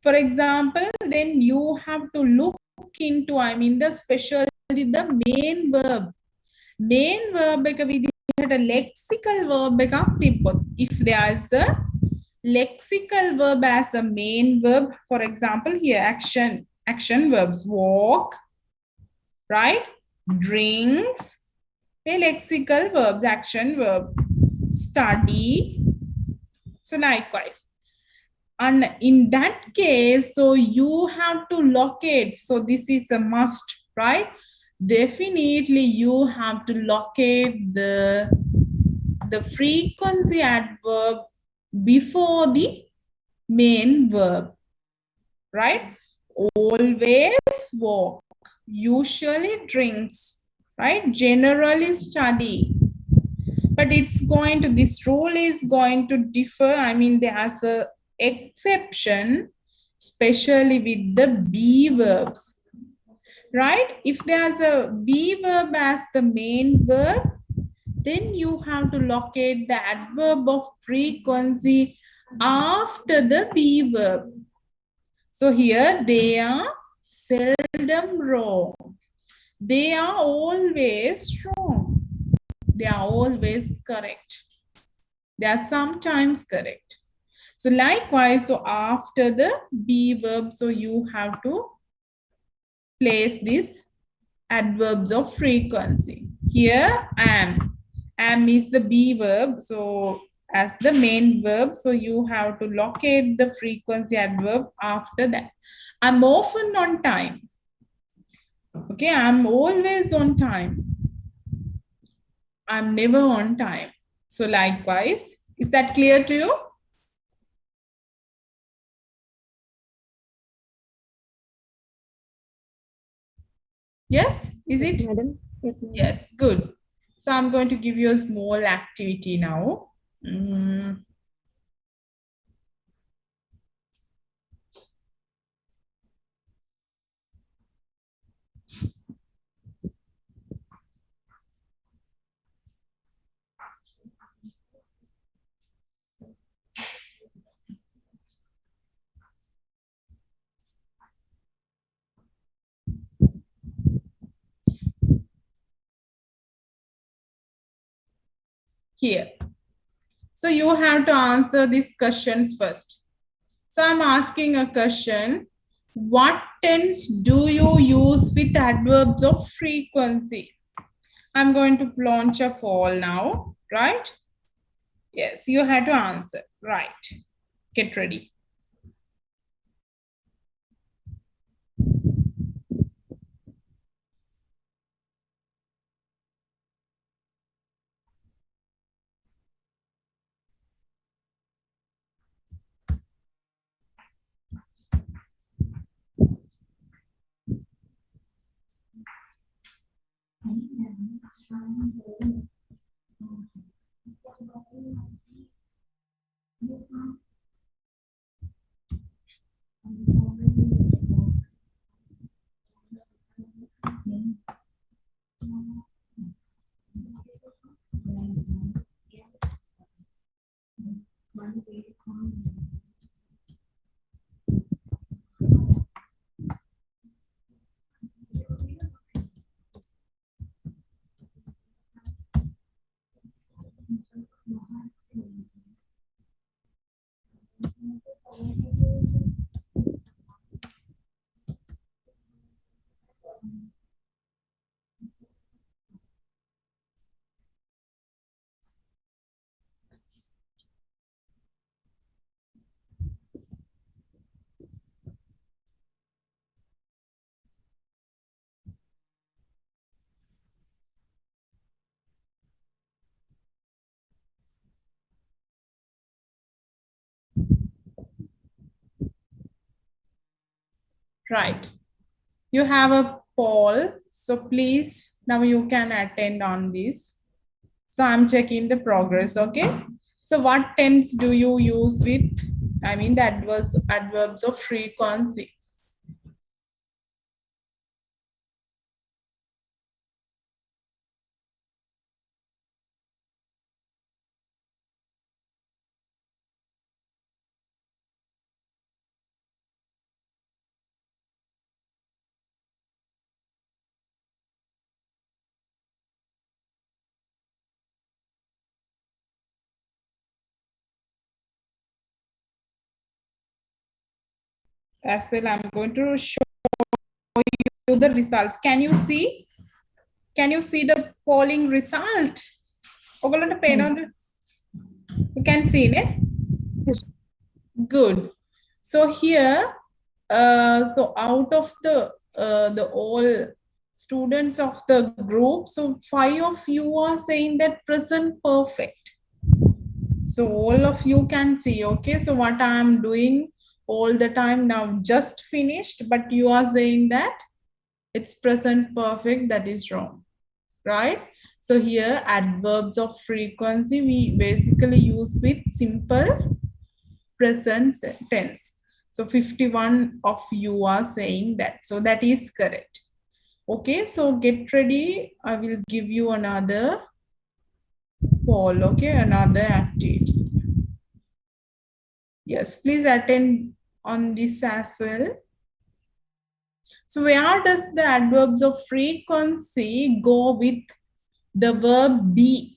For example, then you have to look into, I mean, the especially the main verb. Main verb එක විදිහට lexical verb එකක් තිබ්බොත්, if there is a lexical verb as a main verb, for example, here action verbs, walk, right? Drinks, lexical verbs, action verb, study. So likewise. And in that case, so you have to locate. So this is a must, right? Definitely you have to locate the frequency adverb before the main verb, right? Always walk, usually drinks, right? Generally study. But it's going to, this rule is going to differ. I mean, there's a exception, especially with the be verbs, right? If there's a be verb as the main verb, then you have to locate the adverb of frequency after the be verb. So here they are seldom wrong. They are always wrong. They are always correct. They are sometimes correct. So likewise, so after the be verb, so you have to place these adverbs of frequency. Here, am. Am is the be verb. So as the main verb, so you have to locate the frequency adverb after that. I'm often on time. Okay, I'm always on time. I'm never on time. So likewise, is that clear to you? Yes, is Yes, it? madam. Yes, madam. Yes, good. So I'm going to give you a small activity now. Here. So you have to answer these questions first. So I'm asking a question. What tense do you use with adverbs of frequency? I'm going to launch a poll now, right? Yes, you had to answer. Right. Get ready. Right. You have a poll, so please now you can attend on this. So I'm checking the progress, okay? So what tense do you use with, I mean the adverbs of frequency? As well, I'm going to show you the results. Can you see? Can you see the polling result? ඔගොල්ලන්ට පේනවද? You can see it. Yes. Good. So here, so out of the all students of the group, so 5 of you are saying that present perfect. So all of you can see, okay? So what I am doing all the time now just finished, but you are saying that it's present perfect, that is wrong, right? So here adverbs of frequency we basically use with simple present tense. So 51 of you are saying that, so that is correct. Okay, so get ready, I will give you another poll, okay, another activity. Yes, please attend on this as well. So where does the adverbs of frequency go with the verb be?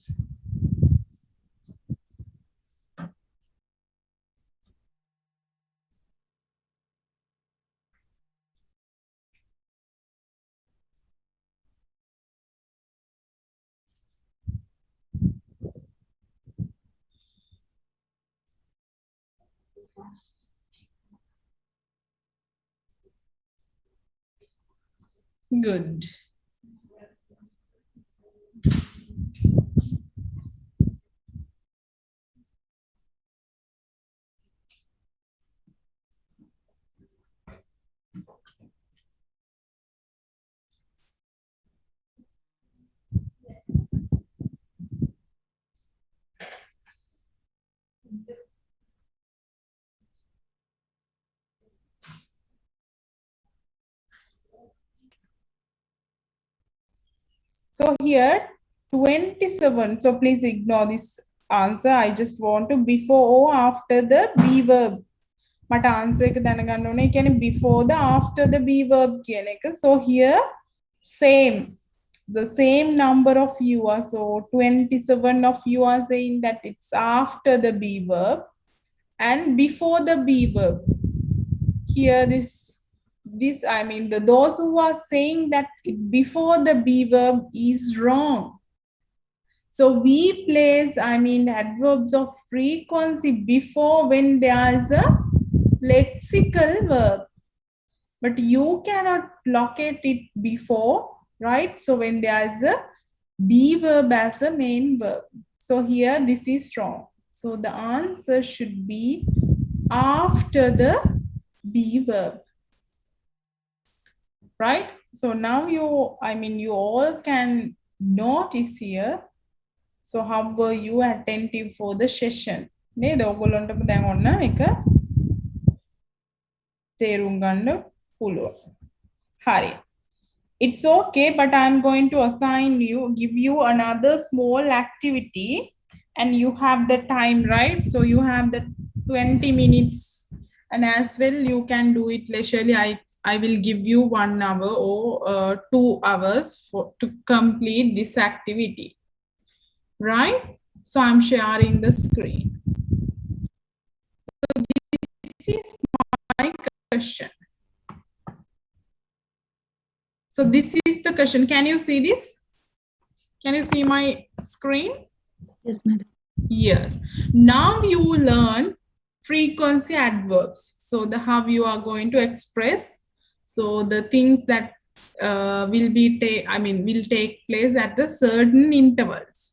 Good. So here 27. So please ignore this answer. I just want to before or after the be verb. මට answer එක දැනගන්න ඕනේ. ඒ කියන්නේ before the after the be verb කියන එක. So here same. The same number of you are, so 27 of you are saying that it's after the be verb and before the be verb. Here this this, I mean, those who are saying that before the be verb is wrong. So we place, I mean, adverbs of frequency before when there is a lexical verb. But you cannot locate it before, right? So when there is a be verb as a main verb. So here this is wrong. So the answer should be after the be verb, right? So now you, I mean, you all can notice here. So how were you attentive for the session? නේද ඔයගොල්ලන්ට දැන් ඔන්න එක තේරුම් ගන්න පුළුවන්. හරි. It's okay, but I'm going to assign you, give you another small activity, and you have the time, right? So you have the 20 minutes, and as well you can do it leisurely. I will give you 1 hour or 2 hours to complete this activity, right? So I'm sharing the screen. So this is my question. So this is the question. Can you see this? Can you see my screen? Yes, madam. Yes. Now you learn frequency adverbs. So the how you are going to express. So the things that will take place at the certain intervals.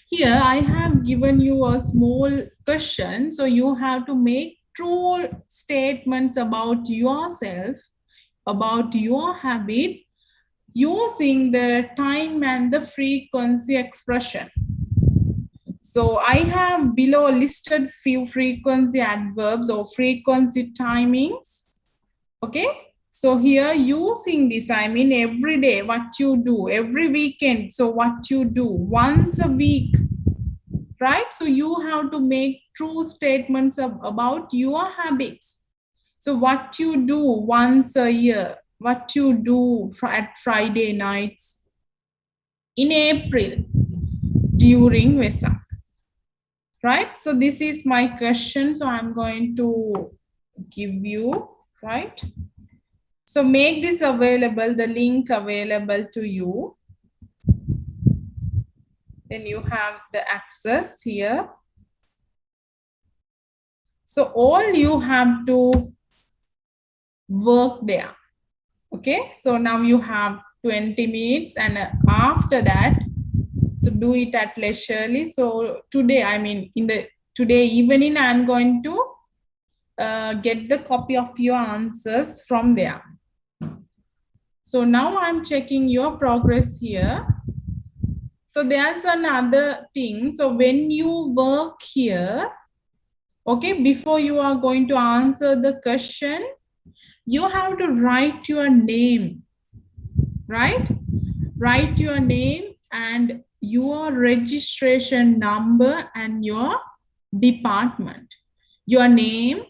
Here I have given you a small question. So you have to make true statements about yourself, about your habit, using the time and the frequency expression. So I have below listed few frequency adverbs or frequency timings. Okay. So here using this, I mean every day what you do, every weekend. So what you do once a week, right? So you have to make true statements about your habits. So what you do once a year, what you do at Friday nights, in April, during Vesak, right? So this is my question. So I'm going to give you, right? So make this available, the link available to you. Then you have the access here. So all you have to work there. Okay, so now you have 20 minutes, and after that, so do it at leisurely. So today, I mean, today evening, I'm going to get the copy of your answers from there. So now I'm checking your progress here. So there's another thing. So when you work here, okay, before you are going to answer the question, you have to write your name, right? Write your name and your registration number and your department. Your name,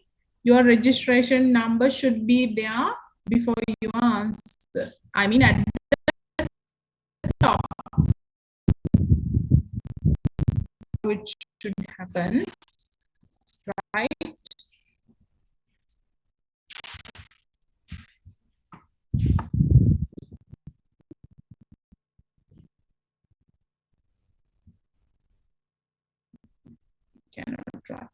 your registration number should be there before you answer. I mean at the top, which should happen, right? Cannot write.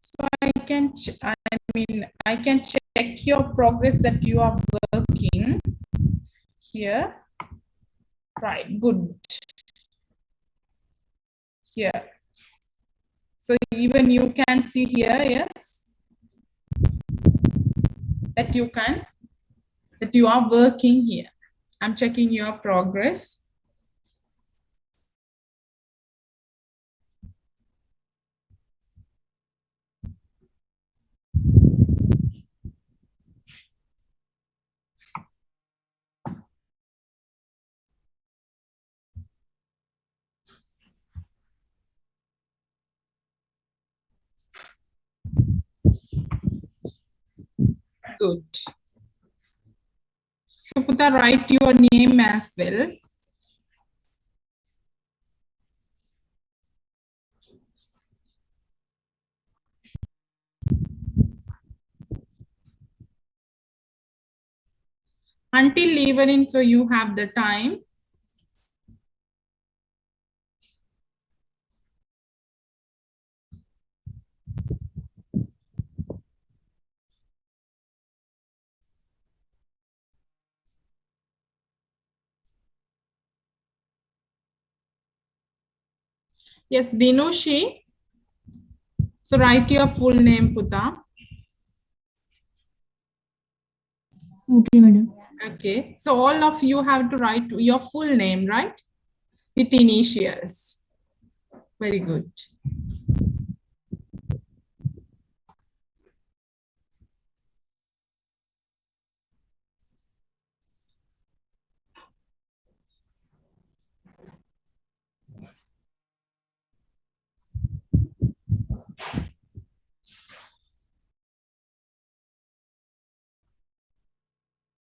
So I can check your progress that you are working here. Right, good. Here. So even you can see here, yes, that you are working here. I'm checking your progress. Good. So Puta, write your name as well. Until lever in, so you have the time. Yes, Dinushi. So write your full name, Puta. Okay, madam. Okay. So all of you have to write your full name, right? With initials. Very good.